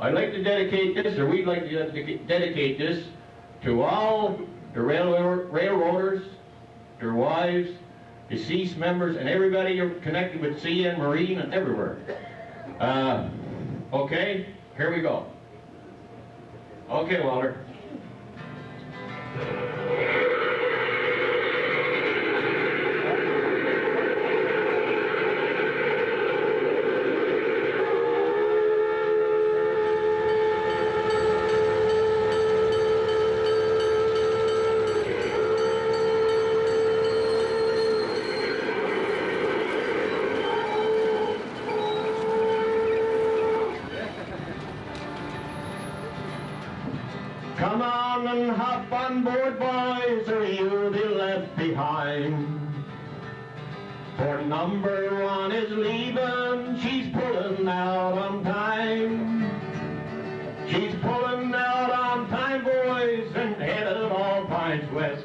I'd like to dedicate this, or we'd like to dedicate this to all the railroaders, their wives, deceased members, and everybody connected with CN Marine and everywhere. Okay, here we go. Okay, Walter. Come on and hop on board, boys, or you'll be left behind. For number one is leaving, she's pulling out on time. She's pulling out on time, boys, and headed all Pines West.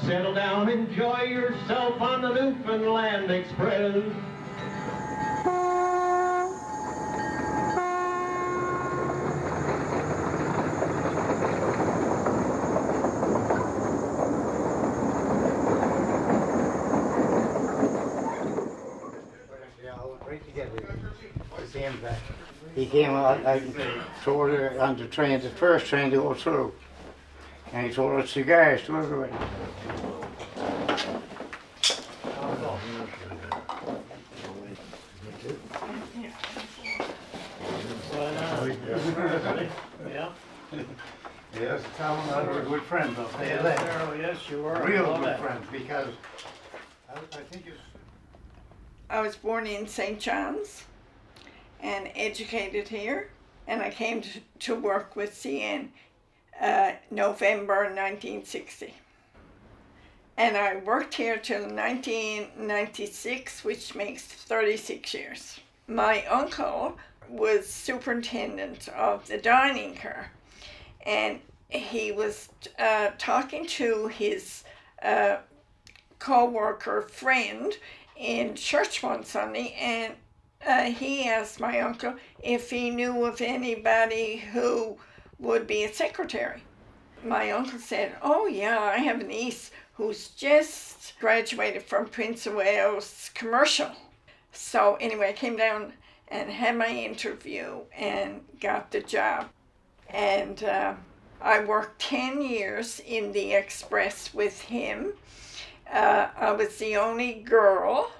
Settle down, enjoy yourself on the Newfoundland Express. He came out, I told her on the train, the first train to go through, and he told us cigars to everybody. Yeah. Yes, Tom and I were good friends. I'll say that. Yes, you were. Real good friends, because I think it's... I was born in St. John's and educated here, and I came to work with CN November 1960. And I worked here till 1996, which makes 36 years. My uncle was superintendent of the dining car, and he was talking to his co-worker friend in church one Sunday, and he asked my uncle if he knew of anybody who would be a secretary. My uncle said, "Oh yeah, I have a niece who's just graduated from Prince of Wales Commercial." So anyway, I came down and had my interview and got the job. And I worked 10 years in the Express with him. I was the only girl.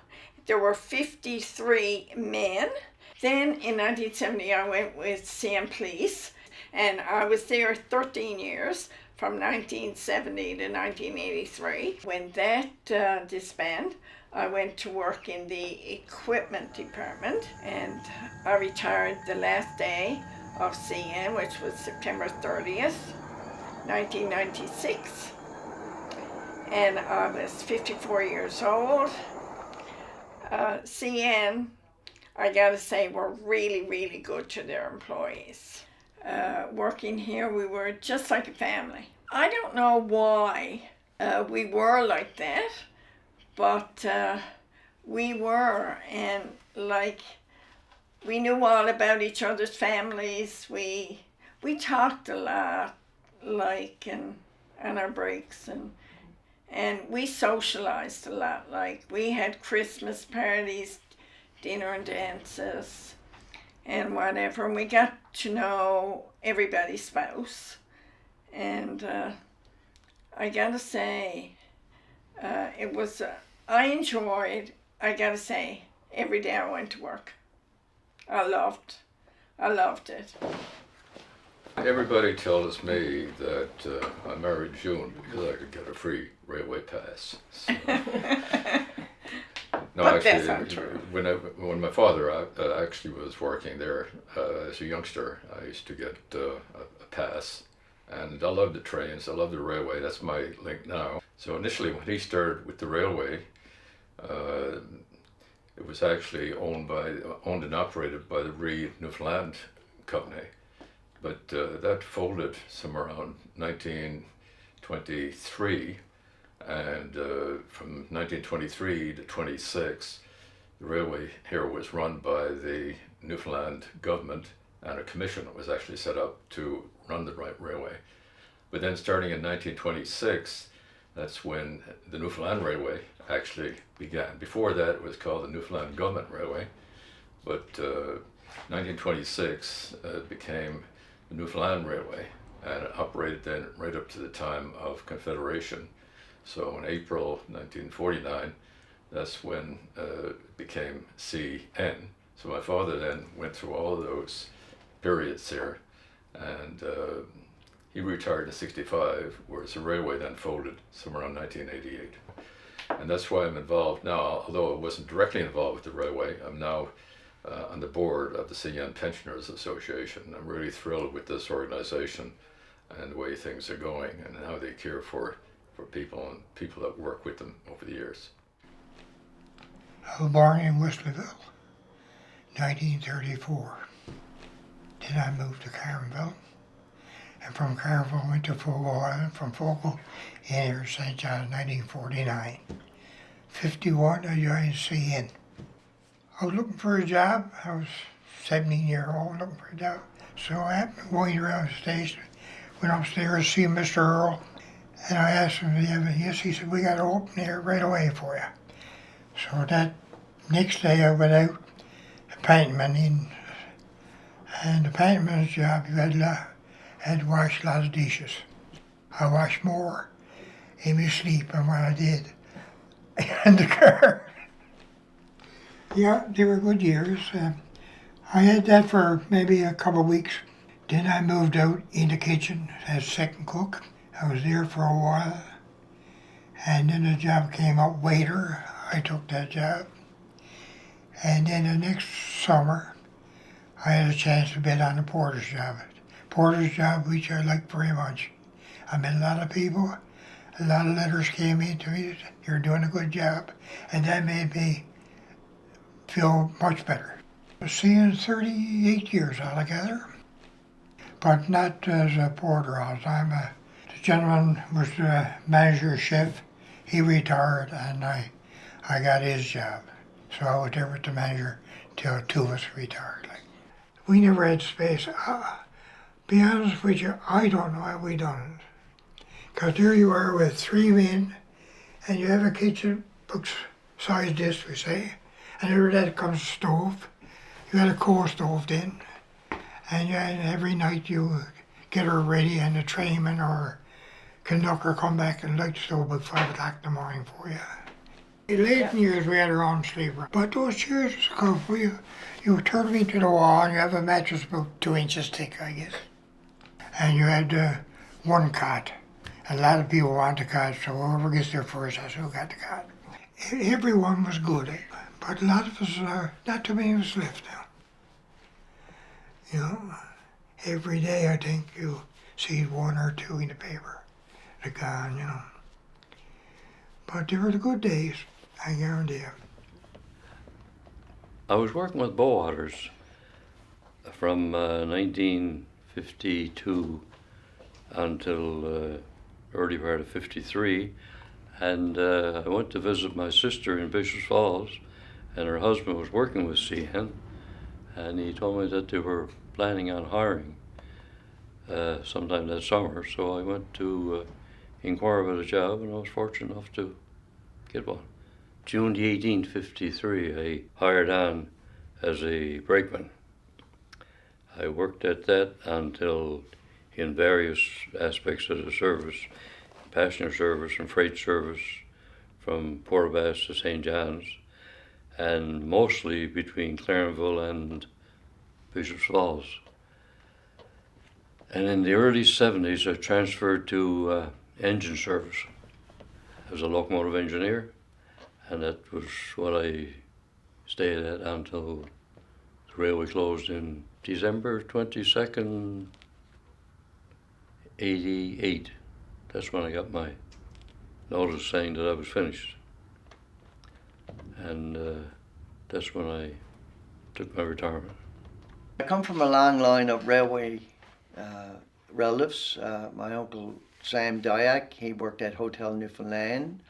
There were 53 men. Then in 1970, I went with CN Police, and I was there 13 years, from 1970 to 1983. When that disbanded, I went to work in the equipment department, and I retired the last day of CN, which was September 30th, 1996. And I was 54 years old. CN, I gotta say, were really, really good to their employees. Working here, we were just like a family. I don't know why we were like that, but we were, and like, we knew all about each other's families. We talked a lot, like, and on our breaks, and we socialized a lot. Like, we had Christmas parties, dinner and dances, and whatever. And we got to know everybody's spouse. And I gotta say, it was, I enjoyed, I gotta say, every day I went to work. I loved it. Everybody tells me that I married June because I could get a free railway pass. So. No, But actually, that's not true. When my father actually was working there as a youngster, I used to get a pass, and I love the trains. I love the railway. That's my link now. So initially, when he started with the railway, it was actually owned and operated by the Reed Newfoundland Company. But that folded somewhere around 1923, and from 1923 to 26, the railway here was run by the Newfoundland government, and a commission was actually set up to run the railway. But then starting in 1926, that's when the Newfoundland Railway actually began. Before that, it was called the Newfoundland Government Railway, but 1926 became the Newfoundland Railway, and it operated then right up to the time of Confederation. So in April 1949, that's when it became CN. So my father then went through all of those periods there, and he retired in '65, whereas the railway then folded somewhere around 1988. And that's why I'm involved now, although I wasn't directly involved with the railway. I'm now on the board of the CN Pensioners Association. I'm really thrilled with this organization and the way things are going and how they care for people and people that work with them over the years. I was born in Whistlerville, 1934. Then I moved to Carmenville, and from Carmenville went to Fogo Island, from Fogo in St. John, 1949. 51, I joined CN. I was looking for a job. I was 17 years old looking for a job. So I happened going around the station, went upstairs to see Mr. Earl, and I asked him, do you have any? Yes, he said, we got to open here right away for you. So that next day I went out, a paintman in, and the paintman's job, you had to wash a lot of dishes. I washed more in my sleep than what I did in the car. Yeah, they were good years. I had that for maybe a couple of weeks. Then I moved out in the kitchen as second cook. I was there for a while. And then the job came up, waiter. I took that job. And then the next summer, I had a chance to bid on the porter's job. Porter's job, which I liked very much. I met a lot of people. A lot of letters came in to me. You're doing a good job. And that made me feel much better. I was seeing 38 years altogether, but not as a porter all the time. The gentleman was the manager chef. He retired, and I got his job. So I was there with the manager till two of us retired. We never had space. Be honest with you, I don't know how we done it. Because there you are with three men, and you have a kitchen, size this, we say, and over that comes a stove. You had a coal stove then, and every night you get her ready, and the trainman or conductor come back and light the stove about 5 o'clock in the morning for you. In late years we had our own sleeper, but those chairs was comfortable. You turn them into the wall, and you have a mattress about 2 inches thick, I guess. And you had one cot. A lot of people want the cot, so whoever gets there first, that's who got the cot. Everyone was good, but a lot of us, not too many of us left now. You know, every day I think you see one or two in the paper. They're gone, you know. But they were the good days, I guarantee you. I was working with Bowwaters from 1952 until early part of 53, and I went to visit my sister in Bishops Falls, and her husband was working with CN, and he told me that they were planning on hiring sometime that summer, so I went to inquire about a job, and I was fortunate enough to get one. June the 18th, 53, I hired on as a brakeman. I worked at that until in various aspects of the service, passenger service and freight service from Port aux Basques to St. John's, and mostly between Clarenville and Bishops Falls. And in the early 70s, I transferred to engine service as a locomotive engineer, and that was what I stayed at until the railway closed in December 22nd, 88. That's when I got my notice saying that I was finished. And that's when I took my retirement. I come from a long line of railway relatives. My uncle Sam Dyack, he worked at Hotel Newfoundland.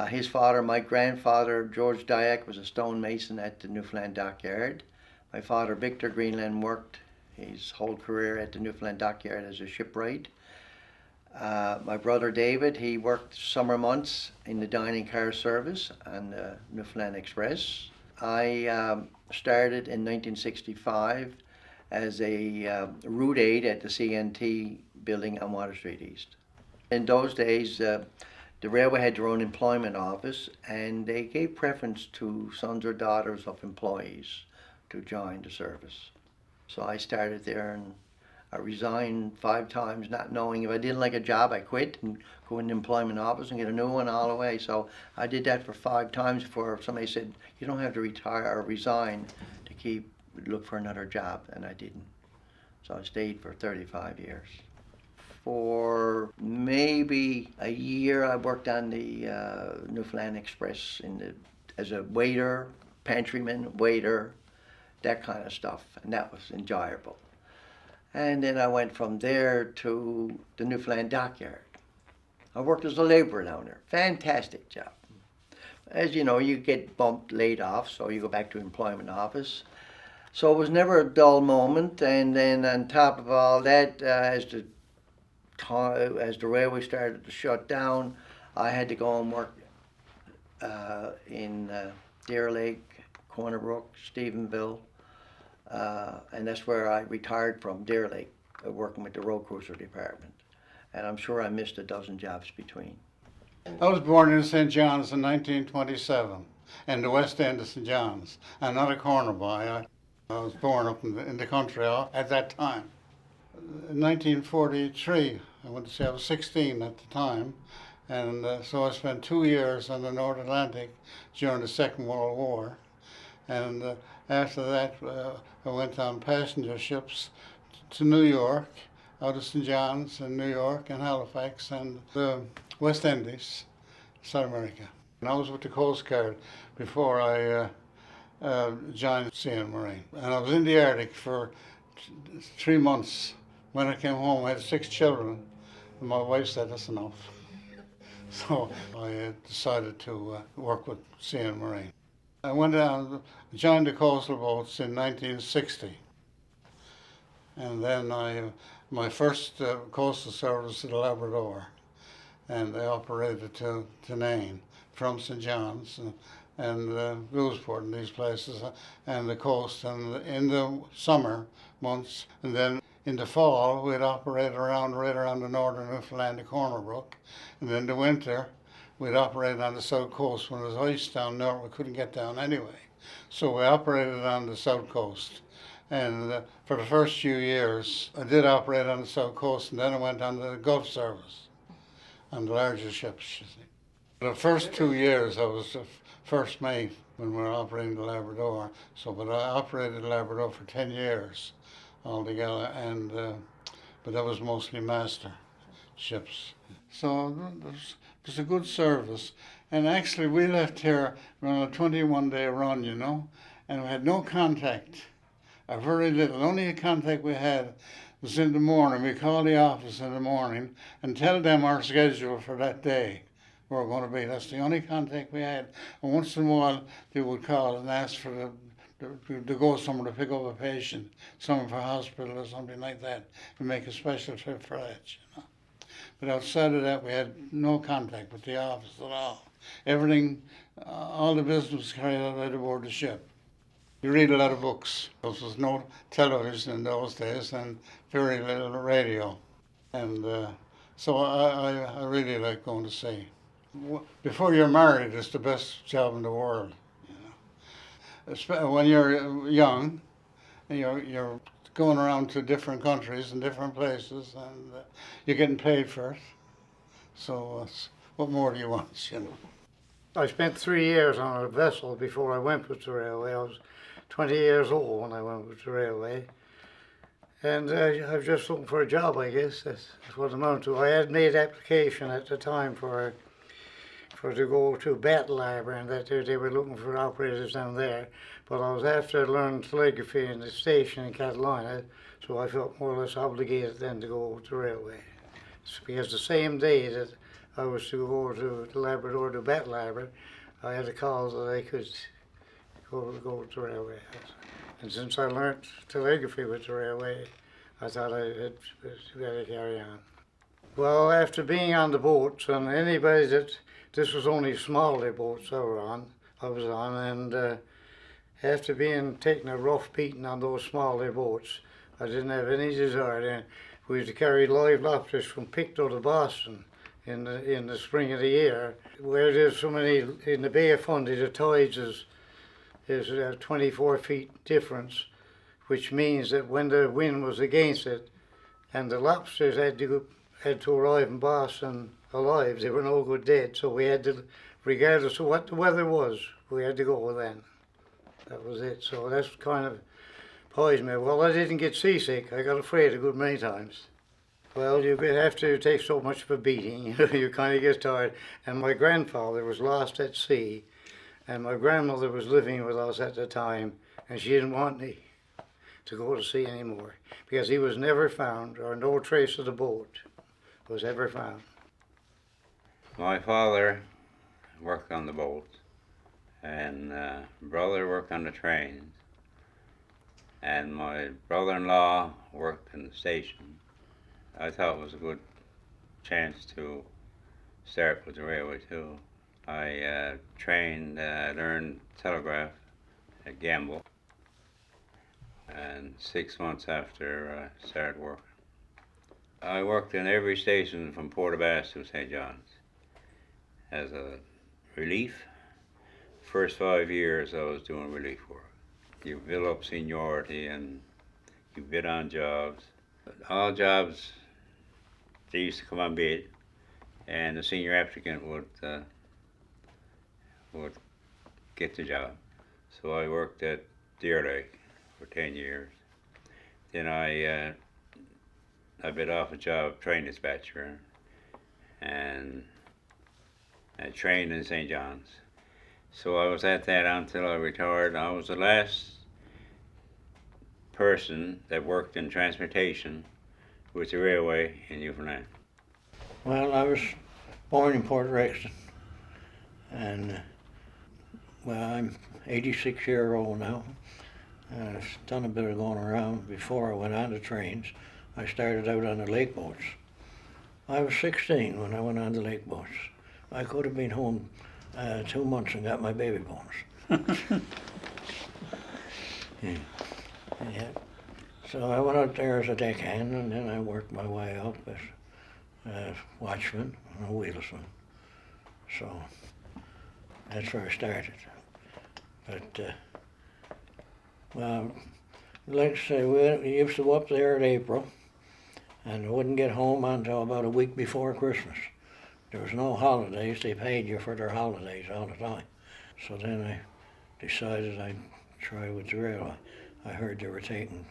His father, my grandfather, George Dyack, was a stonemason at the Newfoundland Dockyard. My father, Victor Greenland, worked his whole career at the Newfoundland Dockyard as a shipwright. My brother David, he worked summer months in the dining car service on the Newfoundland Express. I started in 1965 as a route aide at the CNT building on Water Street East. In those days, the railway had their own employment office, and they gave preference to sons or daughters of employees to join the service. So I started there, and I resigned 5 times, not knowing if I didn't like a job, I quit and go in the employment office and get a new one all the way. So I did that for 5 times before somebody said, you don't have to retire or resign to look for another job, and I didn't. So I stayed for 35 years. For maybe a year, I worked on the Newfoundland Express as a waiter, pantryman, waiter, that kind of stuff, and that was enjoyable. And then I went from there to the Newfoundland Dockyard. I worked as a labourer down there. Fantastic job. As you know, you get bumped, laid off, so you go back to employment office. So it was never a dull moment. And then on top of all that, as the railway started to shut down, I had to go and work in Deer Lake, Corner Brook, Stephenville, and that's where I retired from, Deer Lake, working with the road cruiser department. And I'm sure I missed a dozen jobs between. I was born in St. John's in 1927, in the west end of St. John's. I'm not a corner boy. I was born up in the country at that time. In 1943, I went to say I was 16 at the time, and so I spent 2 years on the North Atlantic during the Second World War. And after that, I went on passenger ships to New York, out of St. John's and New York and Halifax and the West Indies, South America. And I was with the Coast Guard before I joined Sea and Marine. And I was in the Arctic for 3 months. When I came home, I had 6 children, and my wife said, that's enough. So I decided to work with Sea and Marine. I went down, joined the coastal boats in 1960. And then my first coastal service was the Labrador. And I operated to Nain from St. John's and Bluesport and these places and the coast. And in the summer months, and then in the fall, we'd operate right around the northern Newfoundland, the Corner Brook. And then the winter, we'd operate on the south coast. When there was ice down there, we couldn't get down anyway. So we operated on the south coast. And for the first few years, I did operate on the south coast, and then I went on the Gulf service on the larger ships, you see. The first 2 years, I was the first mate when we were operating the Labrador. But I operated the Labrador for 10 years altogether, and but that was mostly master ships. So it was a good service. And actually, we left here on a 21-day run, you know, and we had no contact, or very little. Only contact we had was in the morning. We called the office in the morning and tell them our schedule for that day, where we're going to be. That's the only contact we had. And once in a while, they would call and ask for to go somewhere to pick up a patient, somewhere for hospital or something like that, and make a special trip for that, you know. But outside of that, we had no contact with the office at all. Everything, all the business was carried out aboard the ship. You read a lot of books. There was no television in those days and very little radio. And so I really like going to sea. Before you're married, it's the best job in the world. When you're young, you're going around to different countries and different places, and you're getting paid for it. So what more do you want, you know? I spent 3 years on a vessel before I went with the railway. I was 20 years old when I went with the railway. And I was just looking for a job, I guess. That's what it amounted to. I had made application at the time for to go to Battle Harbour, and that they were looking for operators down there. But I was after learning telegraphy in the station in Catalina, so I felt more or less obligated then to go to the railway. It's because the same day that I was to go over to the Labrador to Battle Harbour, I had a call that I could go with the railway. And since I learnt telegraphy with the railway, I thought I'd better carry on. Well, after being on the boats, and anybody this was only smaller boats I was on, and after taking a rough beating on those smaller boats, I didn't have any desire then. We used to carry live lobsters from Pictou to Boston in the spring of the year, where there's so many, in the Bay of Fundy, the tides is a 24 feet difference, which means that when the wind was against it, and the lobsters had to arrive in Boston alive, they were no good dead, so we had to, regardless of what the weather was, we had to go then. That was it. So that's kind of poised me. Well, I didn't get seasick. I got afraid a good many times. Well, you have to take so much of a beating, you kind of get tired. And my grandfather was lost at sea, and my grandmother was living with us at the time, and she didn't want me to go to sea anymore because he was never found, or no trace of the boat was ever found. My father worked on the boat, and brother worked on the trains, and my brother-in-law worked in the station. I thought it was a good chance to start with the railway too. I learned telegraph at Gamble, and 6 months after I started working. I worked in every station from Port of Bass to St. John's as a relief. First 5 years I was doing relief work. You build up seniority and you bid on jobs. All jobs, they used to come on bid, and the senior applicant would get the job. So I worked at Deer Lake for 10 years. Then I bid off a job of train dispatcher, and I trained in St. John's. So I was at that until I retired. I was the last person that worked in transportation with the railway in Newfoundland. Well, I was born in Port Rexton, and I'm 86 years old now. I've done a bit of going around. Before I went on the trains, I started out on the lake boats. I was 16 when I went on the lake boats. I could have been home 2 months and got my baby bonus. Yeah. So I went out there as a deckhand, and then I worked my way up as a watchman and a wheelsman. So that's where I started. But, well, like I say, we used to go up there in April, and I wouldn't get home until about a week before Christmas. There was no holidays. They paid you for their holidays all the time. So then I decided I'd try with the railway. I heard they were taking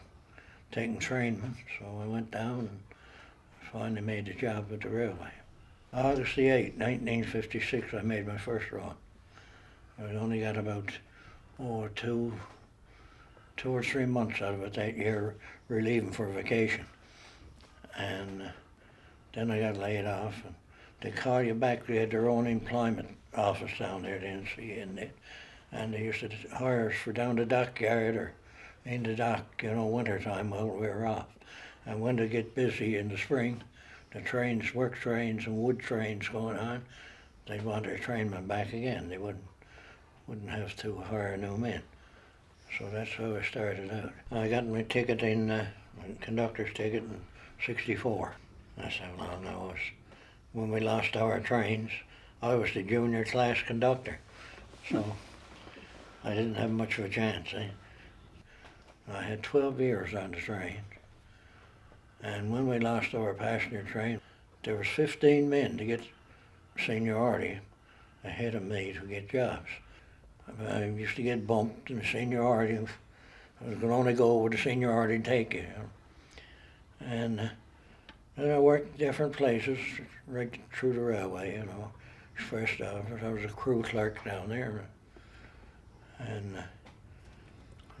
trainmen, so I went down and finally made the job with the railway. August the 8th, 1956, I made my first run. I only got about 2 or 3 months out of it that year, relieving for vacation. And then I got laid off. And they call you back. They had their own employment office down there, the NC, and they used to hire us for down the dockyard or in the dock, wintertime while we were off. And when they get busy in the spring, the trains, work trains and wood trains going on, they'd want their trainmen back again. They wouldn't have to hire new men. So that's how I started out. I got my ticket conductor's ticket in '64. That's how long I was. When we lost our trains, I was the junior class conductor. So I didn't have much of a chance. I had 12 years on the train. And when we lost our passenger train, there was 15 men to get seniority ahead of me to get jobs. I used to get bumped in the seniority. I was going to only go where the seniority would take you. And then I worked different places right through the railway, First off, I was a crew clerk down there, and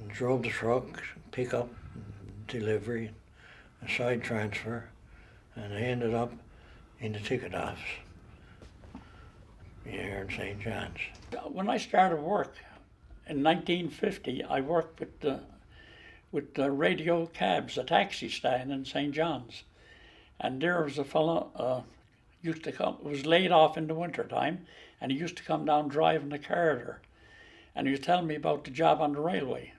drove the trucks, pickup, delivery, a side transfer, and I ended up in the ticket office here in St. John's. When I started work, In 1950, I worked with the radio cabs, a taxi stand in St. John's. And there was a fellow used to come, was laid off in the winter time, and he used to come down driving the car there. And he was telling me about the job on the railway.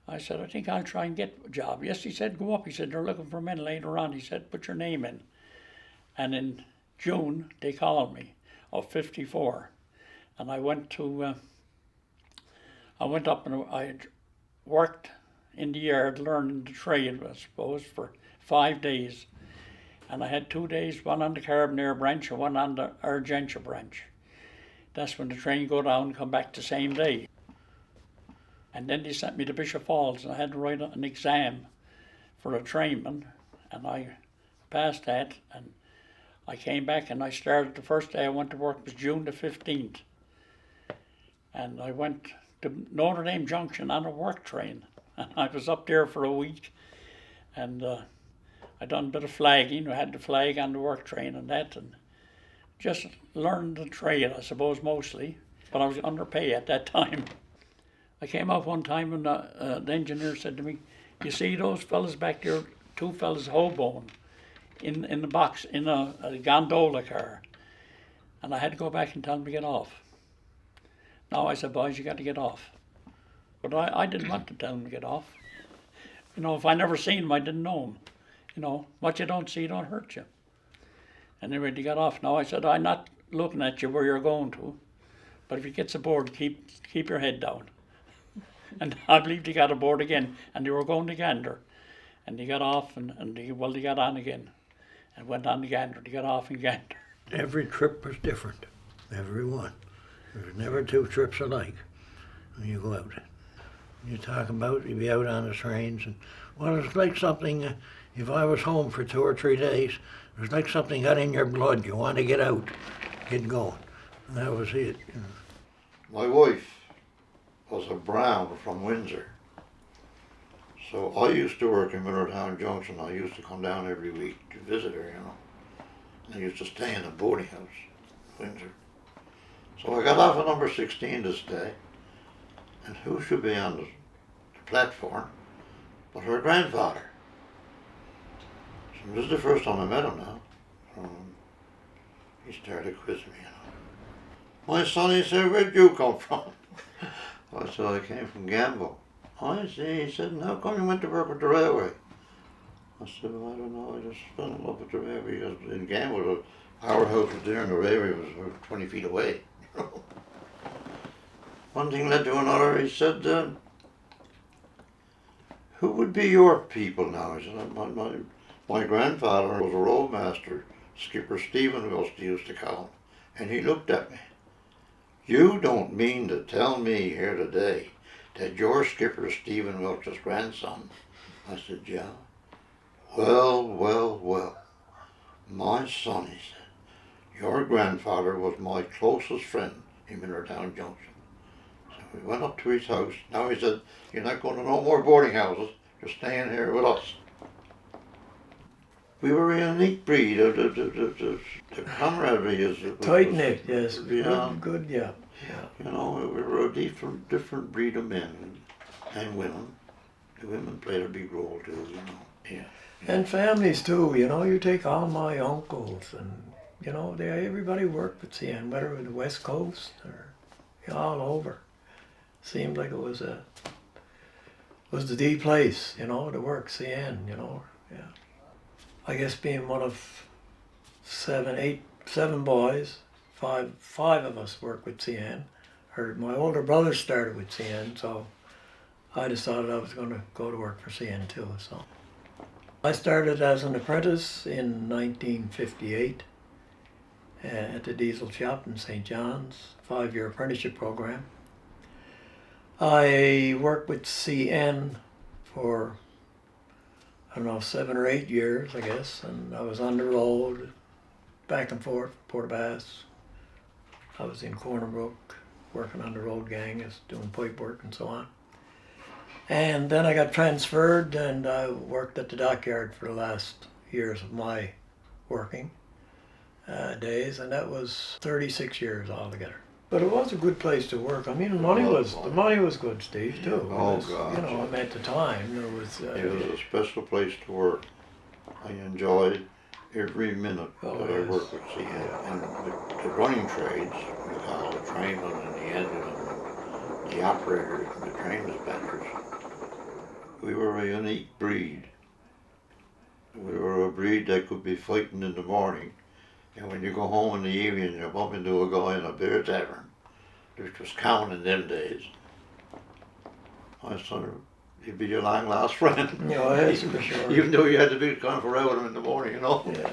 I said, I think I'll try and get a job. Yes, he said, go up. He said, they're looking for men later on. He said, put your name in. And in June, they called me of 54. And I went up and I worked in the yard learning the trade, I suppose, for 5 days. And I had 2 days, one on the Carabinier branch and one on the Argentia branch. That's when the train go down and come back the same day. And then they sent me to Bishop Falls, and I had to write an exam for a trainman, and I passed that, and I came back and I started. The first day I went to work was June the 15th. And I went to Notre Dame Junction on a work train, and I was up there for a week, and I done a bit of flagging. I had the flag on the work train and that, and just learned the trade, I suppose, mostly, but I was underpaid at that time. I came up one time and the engineer said to me, you see those fellas back there, 2 fellas hoboing in the box, in a gondola car. And I had to go back and tell them to get off. Now I said, boys, you got to get off. But I didn't want to tell them to get off. You know, if I never seen them, I didn't know them. You know, what you don't see don't hurt you. And anyway, they got off. Now I said, I'm not looking at you where you're going to, but if you get aboard, keep your head down. And I believe they got aboard again, and they were going to Gander. And they got off, and they got on again. And went on to Gander. They got off in Gander. Every trip was different, every one. There's never 2 trips alike when you go out. You talk about, you be out on the trains, and well, it's like something, if I was home for 2 or 3 days, it was like something got in your blood. You want to get out, get going. And that was it. You know. My wife was a Brown from Windsor. So I used to work in Millertown Junction. I used to come down every week to visit her, you know. I used to stay in a boarding house, Windsor. So I got off at number 16 this day, and who should be on the platform but her grandfather. So this is the first time I met him now. He started quizzing me, you know. My son, he said, where'd you come from? I said, I came from Gamble. I see. He said, how come you went to work with the railway? I said, well, I don't know. I just fell in love with the railway. Because in Gamble, the powerhouse was there and the railway was 20 feet away. You know? One thing led to another. He said, who would be your people now? He said, my grandfather was a roadmaster, Skipper Stephen Wilson used to call him. And he looked at me. You don't mean to tell me here today that you're Skipper Stephen Wilkes' grandson? I said, yeah. Well. My son, he said, your grandfather was my closest friend in Millertown Junction. So we went up to his house. Now he said, you're not going to no more boarding houses. You're staying here with us. We were a unique breed. The camaraderie is tight-knit, yes. Beyond, good, yeah. You know, we were a different breed of men and women. The women played a big role too, you know. Yeah. And families too, you know. You take all my uncles, and you know, everybody worked with CN, whether it was the West Coast or all over. Seemed like it was the place, you know, to work CN, you know. Yeah. I guess being one of 7 boys, five of us worked with CN. My older brother started with CN, so I decided I was going to go to work for CN too. So I started as an apprentice in 1958 at the diesel shop in St. John's, 5-year apprenticeship program. I worked with CN for, I don't know, 7 or 8 years, I guess, and I was on the road, back and forth, Port-au-Basque. I was in Corner Brook, working on the road gang, doing pipe work and so on. And then I got transferred, and I worked at the dockyard for the last years of my working days, and that was 36 years altogether. But it was a good place to work. I mean, the money was good, Steve, too. Oh, was, God. You know, I mean, at the time, there was... It was a special place to work. I enjoyed every minute that I worked with CN. And the running trades, with all the trainmen and the engine and the operators and the train dispatchers, we were a unique breed. We were a breed that could be fighting in the morning, and when you go home in the evening, you bump into a guy in a beer tavern, which was common in them days. I thought he'd be your long lost friend. Yeah, that's for sure. Even though you had to be gone for out with him in the morning, you know. Yeah.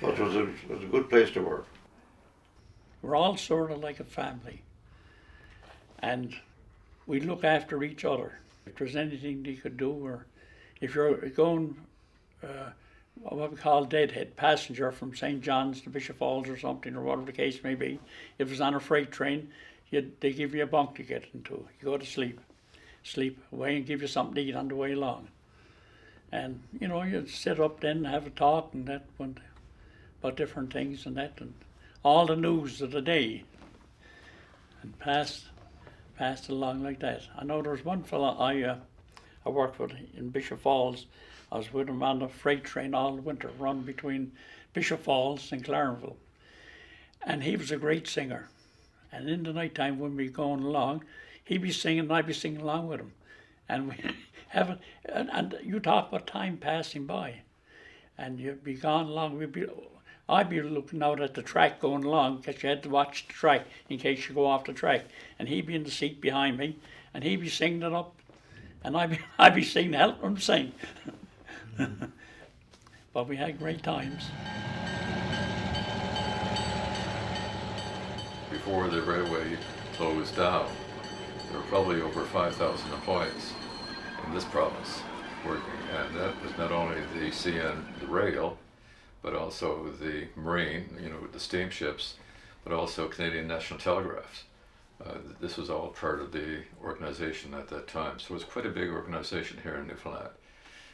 But it was a good place to work. We're all sort of like a family, and we look after each other. If there's anything they could do, or if you're going, what we call deadhead passenger from St. John's to Bishop Falls or something, or whatever the case may be, if it's on a freight train, they give you a bunk to get into. You go to sleep away, and give you something to eat on the way along. And you know, you sit up then and have a talk and that one about different things and that, and all the news of the day, and passed along like that. I know there was one fella I worked with in Bishop Falls. I was with him on the freight train all winter, run between Bishop Falls and Clarenville. And he was a great singer. And in the night time when we going along, he'd be singing and I'd be singing along with him. And we have and you talk about time passing by. And you'd be gone along, I'd be looking out at the track going along, because you had to watch the track in case you go off the track. And he'd be in the seat behind me, and he'd be singing it up, and I'd be singing, helping him sing. But we had great times. Before the railway closed down, there were probably over 5,000 employees in this province working, and that was not only the CN, the rail, but also the marine, you know, the steamships, but also Canadian National Telegraphs. This was all part of the organization at that time. So it was quite a big organization here in Newfoundland.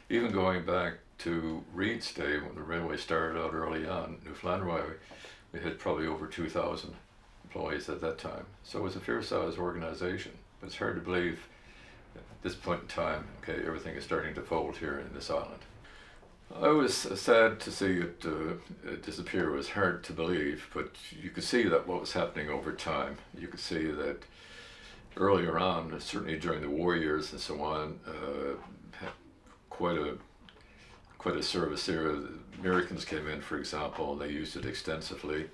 Even going back to Reed's day, when the railway started out early on, Newfoundland Railway, we had probably over 2,000 employees at that time. So it was a fair-sized organization. But it's hard to believe at this point in time, okay, everything is starting to fold here in this island. I was sad to see it disappear. It was hard to believe, but you could see that what was happening over time. You could see that earlier on, certainly during the war years and so on, had quite a service there. The Americans came in, for example, and they used it extensively.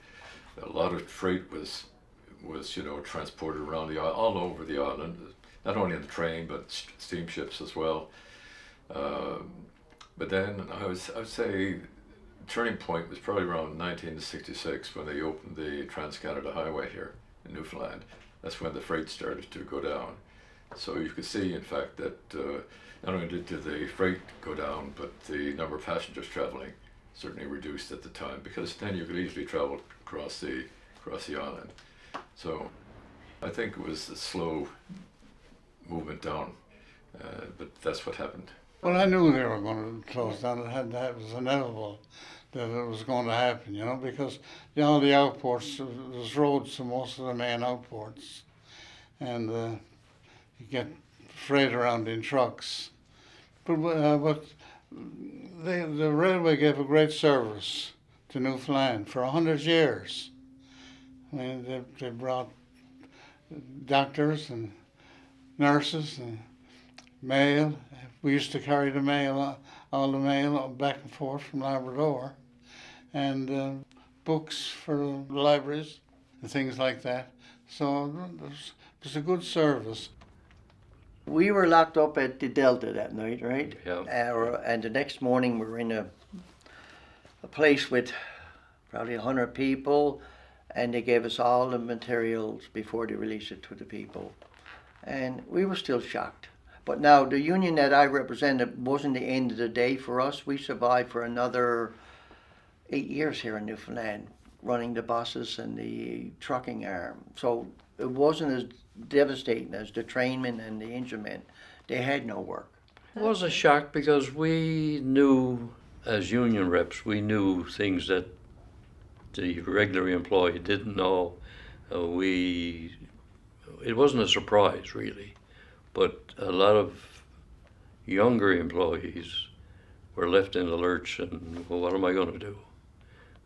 A lot of freight was transported around the all over the island, not only on the train but steamships as well. But then I would say the turning point was probably around 1966 when they opened the Trans-Canada Highway here in Newfoundland. That's when the freight started to go down. So you could see, in fact, that not only did the freight go down, but the number of passengers traveling certainly reduced at the time, because then you could easily travel across the island. So I think it was a slow movement down, but that's what happened. Well, I knew they were going to close down. That was inevitable that it was going to happen, you know, because all the outports, there's roads to most of the main outports, and you get freight around in trucks. But the railway gave a great service to Newfoundland for 100 years. I mean, they brought doctors and nurses and mail. We used to carry the mail, all the mail back and forth from Labrador, and books for the libraries and things like that. So it was a good service. We were locked up at the Delta that night, right? Yeah. And the next morning we were in a place with probably 100 people, and they gave us all the materials before they released it to the people. And we were still shocked. But now the union that I represented wasn't the end of the day for us. We survived for another 8 years here in Newfoundland, running the buses and the trucking arm. So it wasn't as devastating as the trainmen and the enginemen. They had no work. It was a shock because we knew, as union reps, we knew things that the regular employee didn't know, it wasn't a surprise really, but a lot of younger employees were left in the lurch and, well, what am I going to do?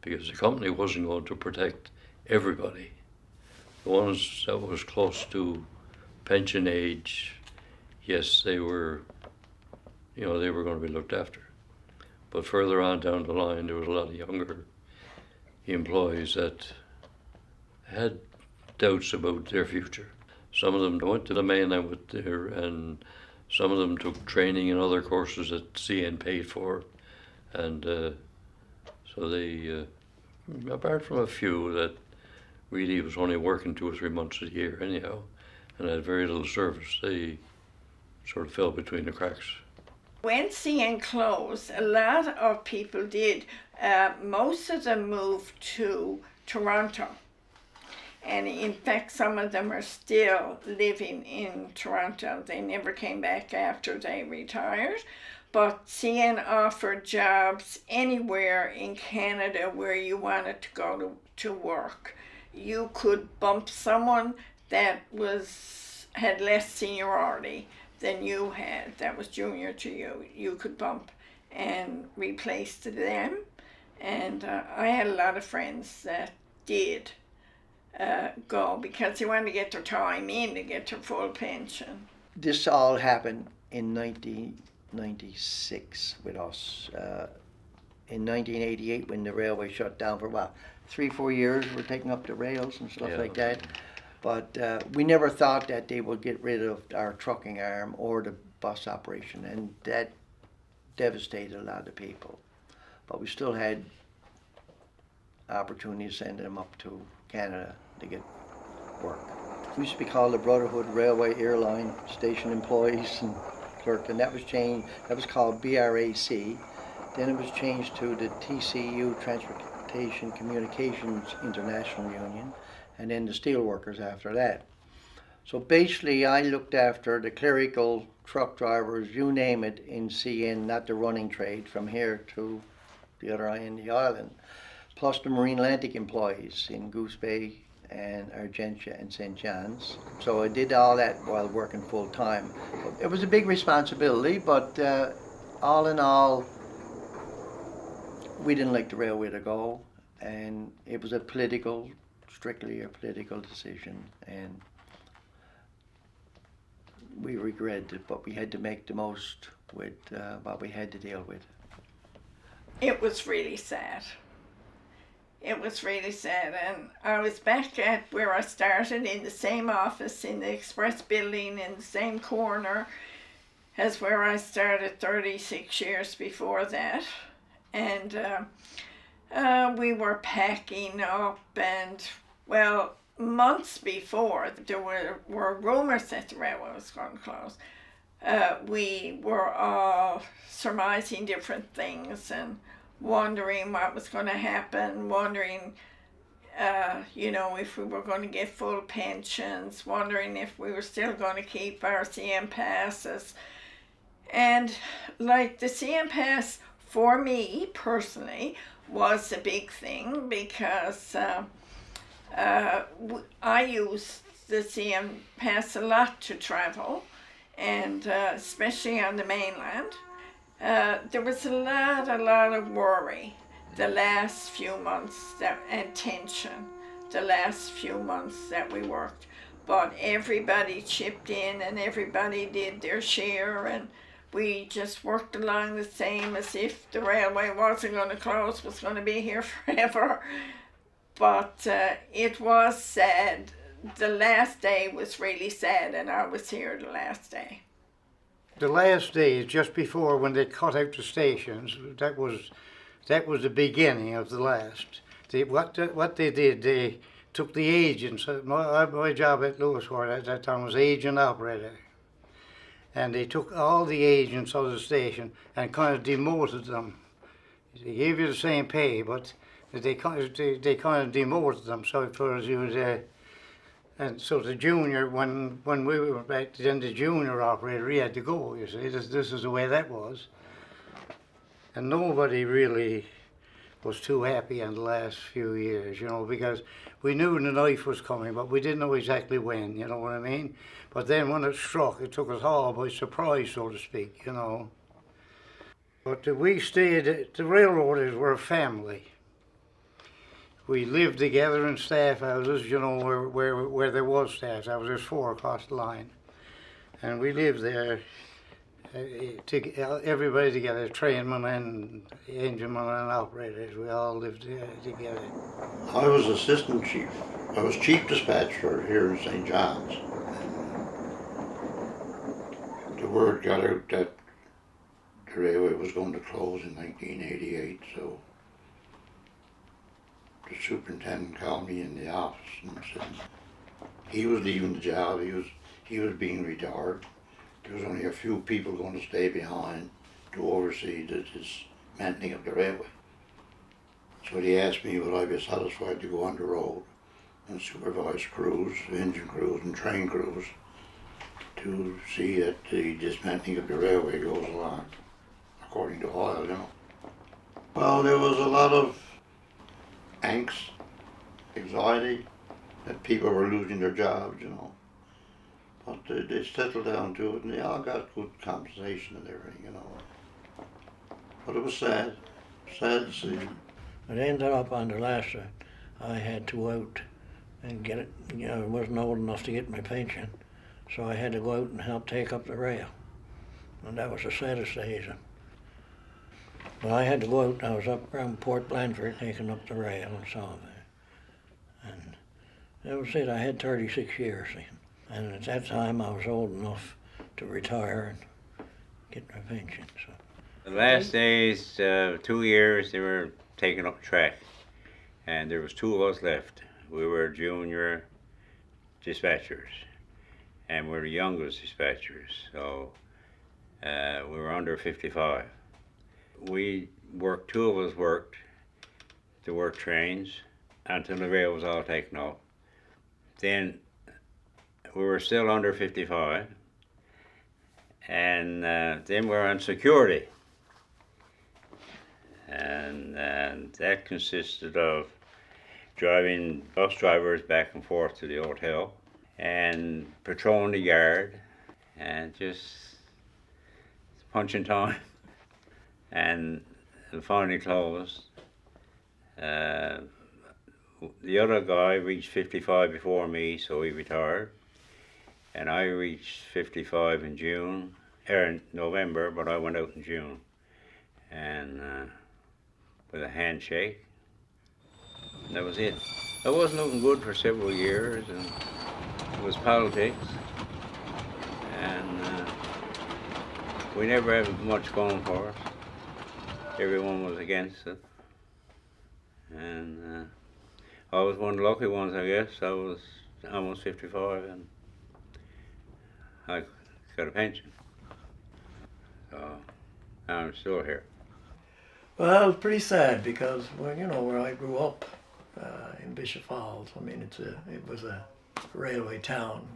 Because the company wasn't going to protect everybody. The ones that was close to pension age, yes, they were going to be looked after. But further on down the line, there was a lot of younger employees that had doubts about their future. Some of them went to the mainland and some of them took training in other courses that CN paid for, and so they, apart from a few that really was only working 2 or 3 months a year anyhow, and had very little service, they sort of fell between the cracks. When CN closed, a lot of people did. Most of them moved to Toronto. And in fact, some of them are still living in Toronto. They never came back after they retired. But CN offered jobs anywhere in Canada where you wanted to go to work. You could bump someone that had less seniority than you had, that was junior to you. You could bump and replace them. And I had a lot of friends that did go because they wanted to get their time in to get their full pension. This all happened in 1996 with us. In 1988, when the railway shut down for 3-4 years, we're taking up the rails and stuff like that. But we never thought that they would get rid of our trucking arm or the bus operation, and that devastated a lot of people. But we still had opportunities sending them up to Canada to get work. We used to be called the Brotherhood Railway Airline Station Employees and Clerk, and that was changed. That was called BRAC. Then it was changed to the TCU, Transportation Communications International Union, and then the steelworkers after that. So basically, I looked after the clerical, truck drivers, you name it, in CN, not the running trade, from here to the other end of the island, plus the Marine Atlantic employees in Goose Bay and Argentia and St. John's. So I did all that while working full time. It was a big responsibility, but all in all, we didn't like the railway to go, and it was strictly a political decision, and we regretted it, but we had to make the most with what we had to deal with. It was really sad. It was really sad, and I was back at where I started in the same office in the Express building in the same corner as where I started 36 years before that. And we were packing up, and well, months before there were rumors that the railway was going to close. We were all surmising different things and wondering what was going to happen, wondering, if we were going to get full pensions, wondering if we were still going to keep our CN passes. And like the CN pass, for me personally, was a big thing because I used the CN pass a lot to travel, and especially on the mainland. There was a lot of worry the last few months and tension the last few months that we worked. But everybody chipped in and everybody did their share, and we just worked along the same as if the railway wasn't going to close, was going to be here forever. But it was sad. The last day was really sad, and I was here the last day. The last day, just before when they cut out the stations, that was the beginning of the last. What they did, they took the agents. My job at Lewisford at that time was agent operator, and they took all the agents of the station and kind of demoted them. They gave you the same pay, but they kind of demoted them. So for us, and so the junior, when we were back, then the junior operator, he had to go, you see. This is the way that was. And nobody really was too happy in the last few years, you know, because we knew the knife was coming, but we didn't know exactly when, you know what I mean? But then when it struck, it took us all by surprise, so to speak, you know. But we stayed, the railroaders were a family. We lived together in staff houses, you know, where there was staff. That was just 4 across the line. And we lived there, everybody together, trainmen and enginemen and operators. We all lived together. I was assistant chief. I was chief dispatcher here in St. John's. The word got out that the railway was going to close in 1988, so the superintendent called me in the office and said he was leaving the job. He was being retired. There was only a few people going to stay behind to oversee the dismantling of the railway. So he asked me would I be satisfied to go on the road and supervise crews, engine crews and train crews to see that the dismantling of the railway goes along according to oil, you know. Well, there was a lot of angst, anxiety, that people were losing their jobs, you know. But they settled down to it and they all got good compensation and everything, you know. But it was sad to see. It ended up on the last, I had to go out and get it, you know, I wasn't old enough to get my pension, so I had to go out and help take up the rail. And that was the saddest days. But I had to go out, I was up around Port Blandford taking up the rail and so on. And that was it, I had 36 years. And at that time I was old enough to retire and get my pension. So. The last days, 2 years, they were taking up track. And there was 2 of us left. We were junior dispatchers. And we were the youngest dispatchers. So we were under 55. We worked, 2 of us worked to work trains until the rail was all taken off. Then we were still under 55, and then we were on security. And that consisted of driving bus drivers back and forth to the hotel and patrolling the yard and just punching time. And it finally closed. The other guy reached 55 before me, so he retired. And I reached 55 in June, or in November, but I went out in June. And with a handshake, and that was it. I wasn't looking good for several years, and it was politics. And we never had much going for us. Everyone was against it. And I was one of the lucky ones, I guess. I was almost 55 and I got a pension. So I'm still here. Well, it was pretty sad because, well, you know, where I grew up in Bishop Falls, I mean, it was a railway town.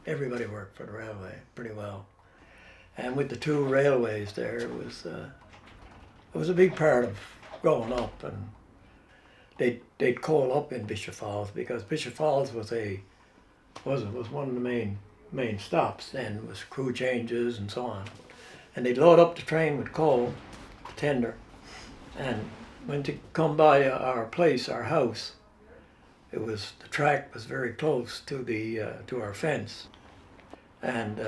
Everybody worked for the railway pretty well. And with the 2 railways there, it was a big part of growing up. And they'd coal up in Bishop Falls because Bishop Falls was one of the main stops then, was crew changes and so on. And they'd load up the train with coal, tender, and when to come by our place, our house, the track was very close to our fence, and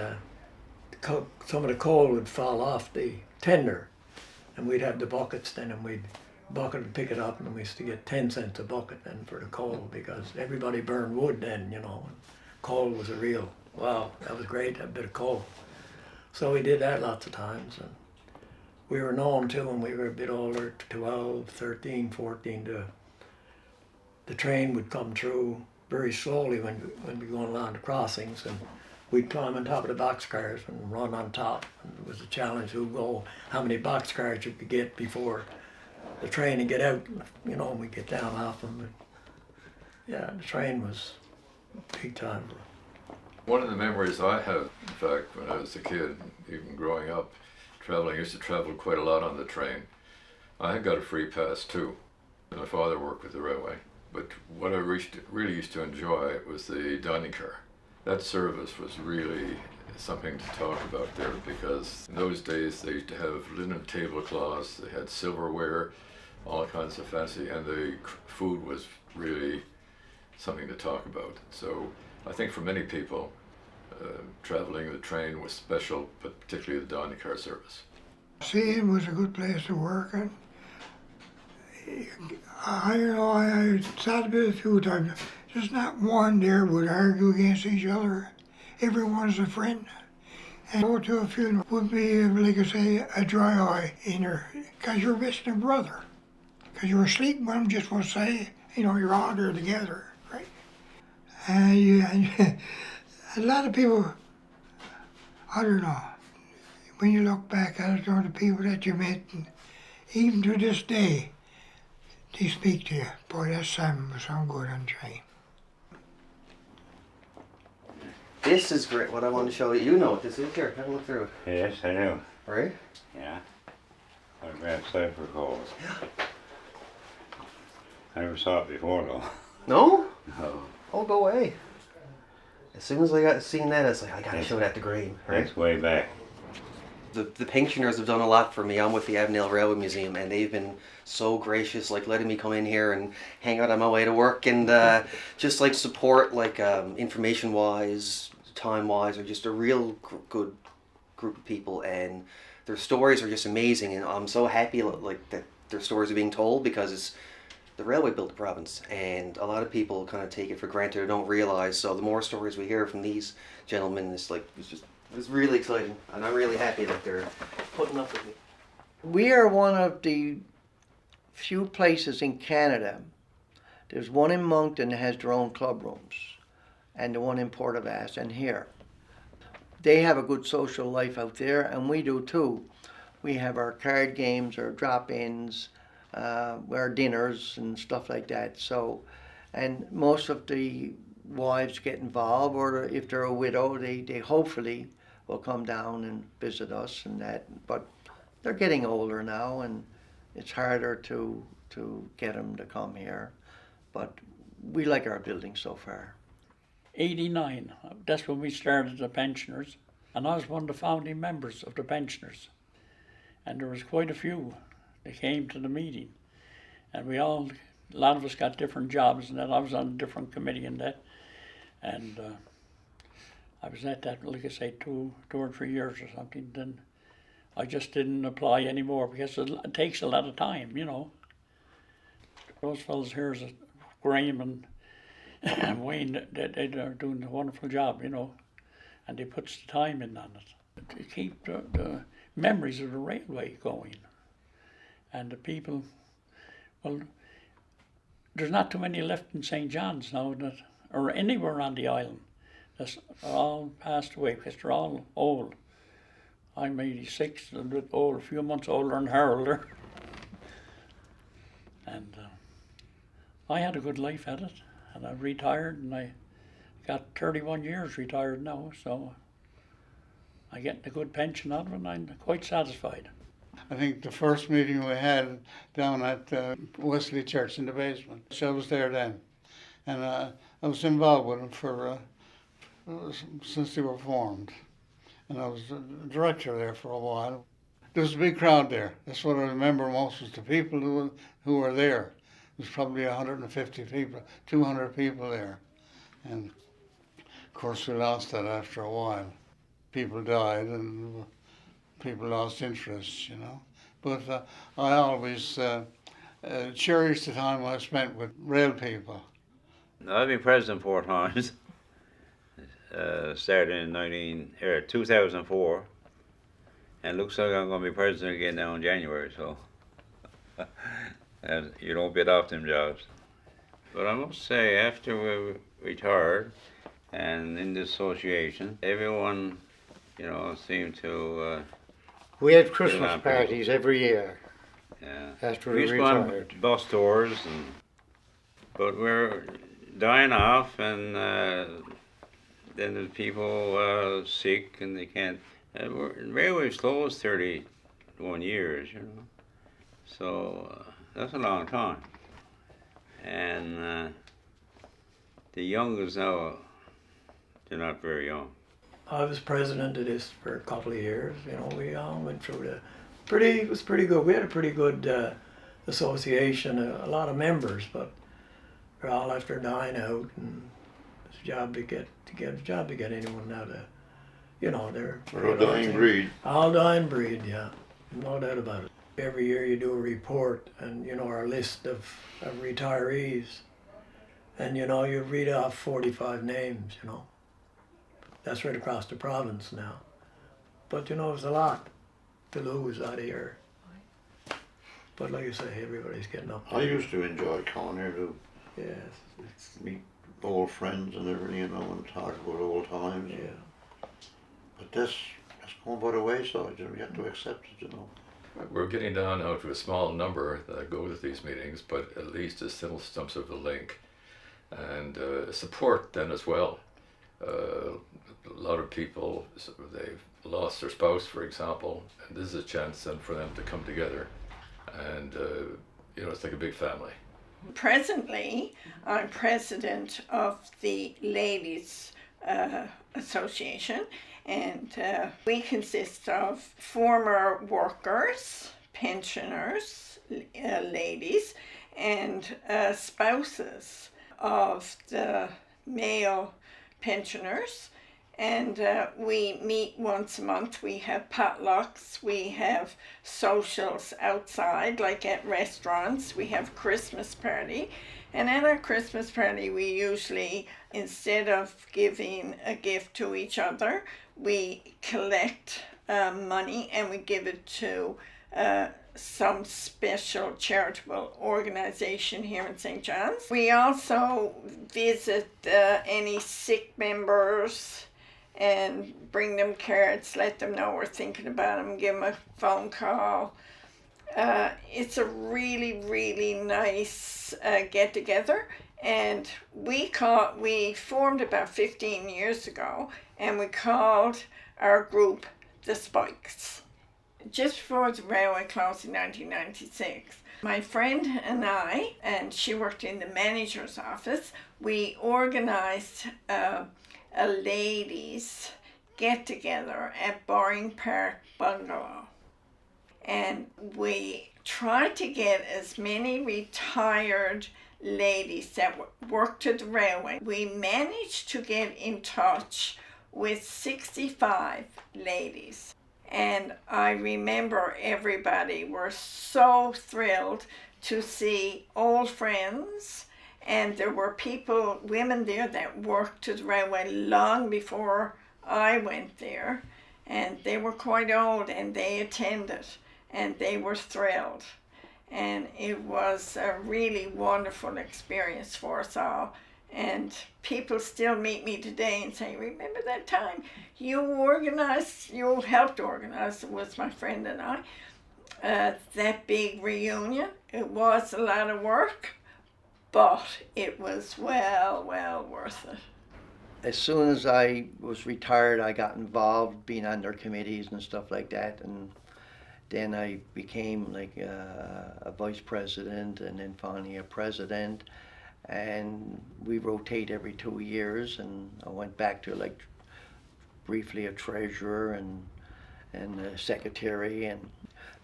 some of the coal would fall off the tender, and we'd have the buckets then, and we'd bucket and pick it up, and we used to get 10 cents a bucket then for the coal because everybody burned wood then, you know. And coal was a real, wow, that was great, that bit of coal. So we did that lots of times. And we were known to, when we were a bit older, 12, 13, 14, the train would come through very slowly when we were going along the crossings, and we'd climb on top of the boxcars and run on top. And it was a challenge who'd go, how many boxcars you could get before the train would get out, you know, and we'd get down off them. But yeah, the train was big time. One of the memories I have, in fact, when I was a kid, even growing up, traveling, I used to travel quite a lot on the train. I had got a free pass too. My father worked with the railway, but what I really used to enjoy was the dining car. That service was really something to talk about there, because in those days they used to have linen tablecloths, they had silverware, all kinds of fancy, and the food was really something to talk about. So I think for many people, traveling the train was special, but particularly the dining car service. Seeing was a good place to work, and I thought about it a few times. There's not one there would argue against each other. Everyone's a friend. And go to a funeral would be, like I say, a dry eye in her, because you're missing a brother. Because you were sleeping with him, just want to say, you're all there together, right? And a lot of people, I don't know, when you look back at it, the people that you met, and even to this day, they speak to you. Boy, that Simon was some good on train. This is great, what I want to show you. You know what this is. Here, have a look through it. Yes, I know. Right? Yeah. I grabbed cipher codes. I never saw it before though. No? No. Oh, go away. As soon as I got seen that, I was like, I gotta show that to Graham. Right? It's way back. The pensioners have done a lot for me. I'm with the Avondale Railway Museum, and they've been so gracious, like letting me come in here and hang out on my way to work, and just like support, like information-wise, time-wise, or just a real good group of people, and their stories are just amazing, and I'm so happy like that their stories are being told, because it's the railway built the province, and a lot of people kind of take it for granted or don't realize. So the more stories we hear from these gentlemen, it's really exciting, and I'm really happy that they're putting up with me. We are one of the few places in Canada. There's one in Moncton that has their own club rooms, and the one in Port of Ass and here. They have a good social life out there, and we do too. We have our card games, our drop-ins, our dinners and stuff like that. So, and most of the wives get involved, or if they're a widow, they hopefully will come down and visit us and that. But they're getting older now, and it's harder to get them to come here. But we like our building so far. 89, that's when we started the pensioners, and I was one of the founding members of the pensioners. And there was quite a few that came to the meeting, and a lot of us got different jobs, and then I was on a different committee and that, and I was at that, like I say, two or 3 years or something. Then I just didn't apply anymore, because it takes a lot of time, Those fellas here, Graham and Wayne, they're doing a wonderful job, and they put the time in on it to keep the memories of the railway going. And the people, well, there's not too many left in St. John's now, or anywhere on the island. They're all passed away, because they're all old. I'm 86, a bit old, a few months older than Harold. And I had a good life at it, and I retired, and I got 31 years retired now, so I get a good pension out of it, and I'm quite satisfied. I think the first meeting we had down at Wesley Church in the basement. So I was there then, and I was involved with them since they were formed, and I was the director there for a while. There was a big crowd there. That's what I remember most, was the people who were there. There was probably 150 people, 200 people there, and of course we lost that after a while. People died, and people lost interest, But I always cherish the time I spent with rail people. I've been president 4 times. Started in 2004, and looks like I'm going to be president again now in January, so and you don't get off them jobs. But I must say, after we retired and in the association, everyone, seemed to We had Christmas parties every year. Yeah. After we we used to go on retired. bus tours, but we're dying off, and then the people sick and they can't. Railway's closed 31 years, So that's a long time. And the youngest now, they're not very young. I was president of this for a couple of years. You know, we all went through it was pretty good. We had a pretty good association, a lot of members, but they're all after dying out, and it's a job to get anyone now to, you know, they're a dying breed. All dying breed, yeah, no doubt about it. Every year you do a report, and you know our list of retirees, and you know you read off 45 names, you know. That's right across the province now. But you know, it's a lot to lose out of here. But like I say, everybody's getting up there. I used to enjoy coming here to Yes. meet old friends and everything, you know, and talk about old times. Yeah. But that's going by the wayside, you know, you have to accept it, you know. We're getting down now to a small number that go to these meetings, but at least it still stumps of the link. And support then as well. A lot of people, they've lost their spouse, for example, and this is a chance then for them to come together. And, you know, it's like a big family. Presently, I'm president of the Ladies Association, and we consist of former workers, pensioners, ladies, and spouses of the male pensioners. And we meet once a month. We have potlucks, we have socials outside, like at restaurants. We have Christmas party. And at our Christmas party, we usually, instead of giving a gift to each other, we collect money and we give it to some special charitable organization here in St. John's. We also visit any sick members and bring them cards, let them know we're thinking about them, give them a phone call. It's a really, really nice get-together, and we formed about 15 years ago, and we called our group the Spikes. Just before the railway closed in 1996, my friend and I, and she worked in the manager's office, we organized a ladies get-together at Boring Park Bungalow. And we tried to get as many retired ladies that worked at the railway. We managed to get in touch with 65 ladies. And I remember everybody were so thrilled to see old friends. And there were women there that worked at the railway long before I went there. And they were quite old and they attended and they were thrilled. And it was a really wonderful experience for us all. And people still meet me today and say, remember that time you helped organize, it was my friend and I, that big reunion. It was a lot of work, but it was well worth it. As soon as I was retired, I got involved being on their committees and stuff like that, and then I became like a vice president and then finally a president, and we rotate every 2 years, and I went back to like briefly a treasurer and a secretary, and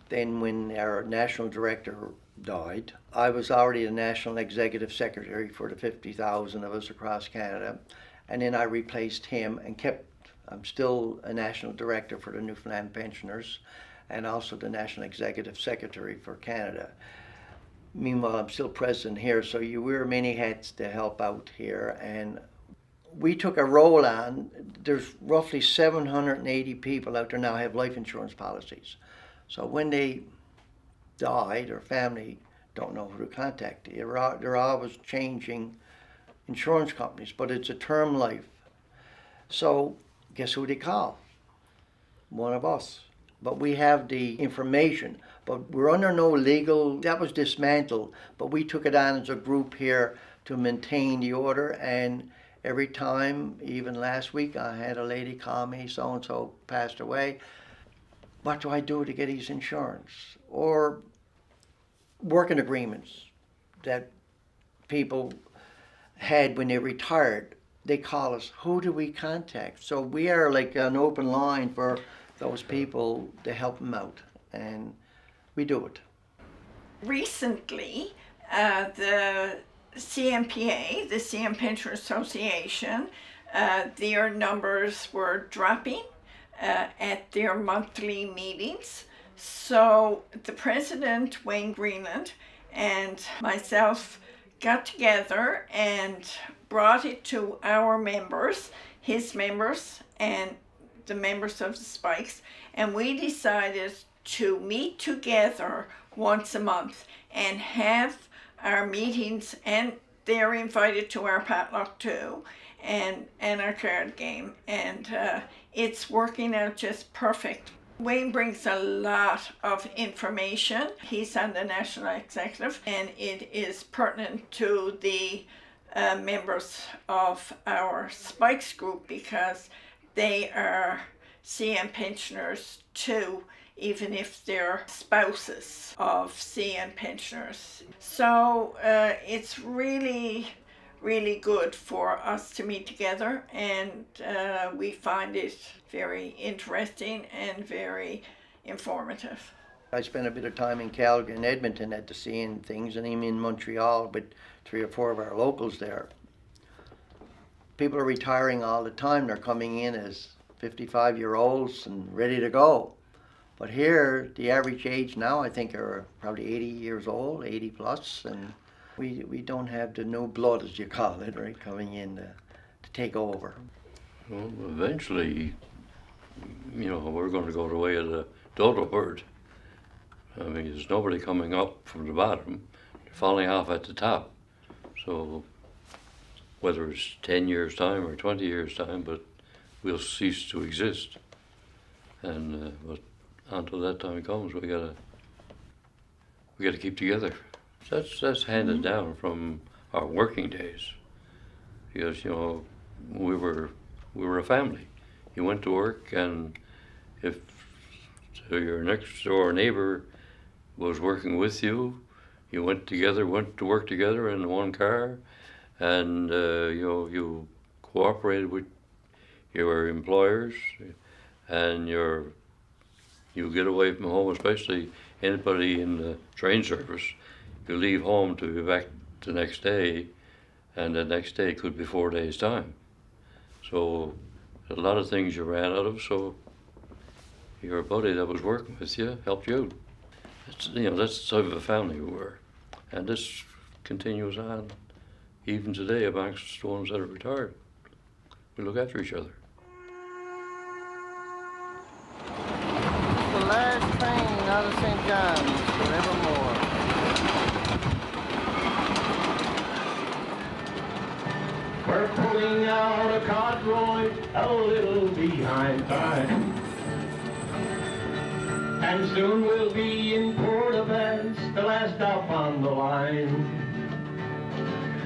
then when our national director died, I was already the national executive secretary for the 50,000 of us across Canada, and then I replaced him and I'm still a national director for the Newfoundland pensioners and also the national executive secretary for Canada. Meanwhile, I'm still president here, so you wear many hats to help out here, and we took a role on, there's roughly 780 people out there now have life insurance policies. So when they die, their family don't know who to contact. They're always changing insurance companies, but it's a term life. So guess who they call? One of us. But we have the information, but we're under no legal, that was dismantled, but we took it on as a group here to maintain the order, and every time, even last week, I had a lady call me, so-and-so passed away. What do I do to get his insurance? Or working agreements that people had when they retired. They call us, who do we contact? So we are like an open line for those people to help them out, and we do it. Recently, the CMPA, the CM Pension Association, their numbers were dropping at their monthly meetings. So the president, Wayne Greenland, and myself got together and brought it to our members, his members, and the members of the Spikes, and we decided to meet together once a month and have our meetings, and they're invited to our potluck too, and our card game, and it's working out just perfect. Wayne brings a lot of information. He's on the national executive, and it is pertinent to the members of our Spikes group because they are CM pensioners too, even if they're spouses of CM pensioners. So it's really, really good for us to meet together, and we find it very interesting and very informative. I spent a bit of time in Calgary and Edmonton at the seeing things, and I'm in Montreal with 3 or 4 of our locals there. People are retiring all the time. They're coming in as 55-year-olds and ready to go. But here, the average age now, I think, are probably 80 years old, 80 plus, and we don't have the new blood, as you call it, right, coming in to take over. Well, eventually, you know, we're going to go the way of the dodo bird. I mean, there's nobody coming up from the bottom, they're falling off at the top. So whether it's 10 years' time or 20 years' time, but we'll cease to exist. And but until that time comes, we gotta keep together. That's handed down from our working days, because you know we were a family. You went to work, and if your next door neighbor was working with you, you went to work together in one car, and you cooperated with your employers, and you get away from home, especially anybody in the train service. You leave home to be back the next day, and the next day could be 4 days' time. So a lot of things you ran out of, so your buddy that was working with you helped you out. That's the type of a family we were. And this continues on even today amongst the ones that are retired. We look after each other. The last train out of St. John's forevermore. We're pulling out a convoy a little behind time, and soon we'll be in Port-au-Prince, the last stop on the line.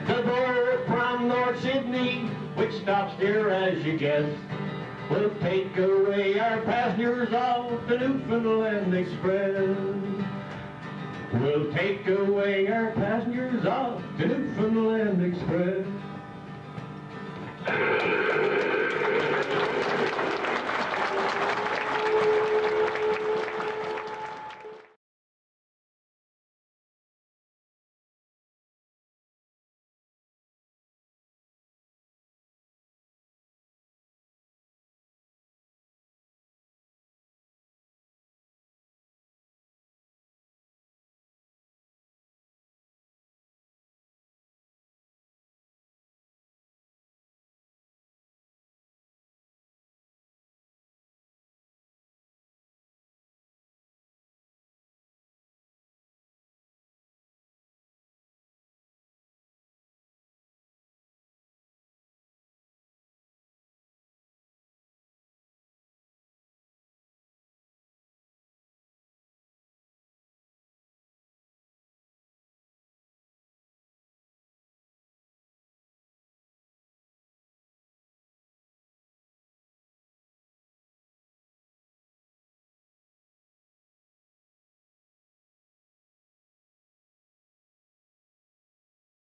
The boat from North Sydney, which stops here as you guess, will take away our passengers off the Newfoundland Express. We'll take away our passengers off the Newfoundland Express.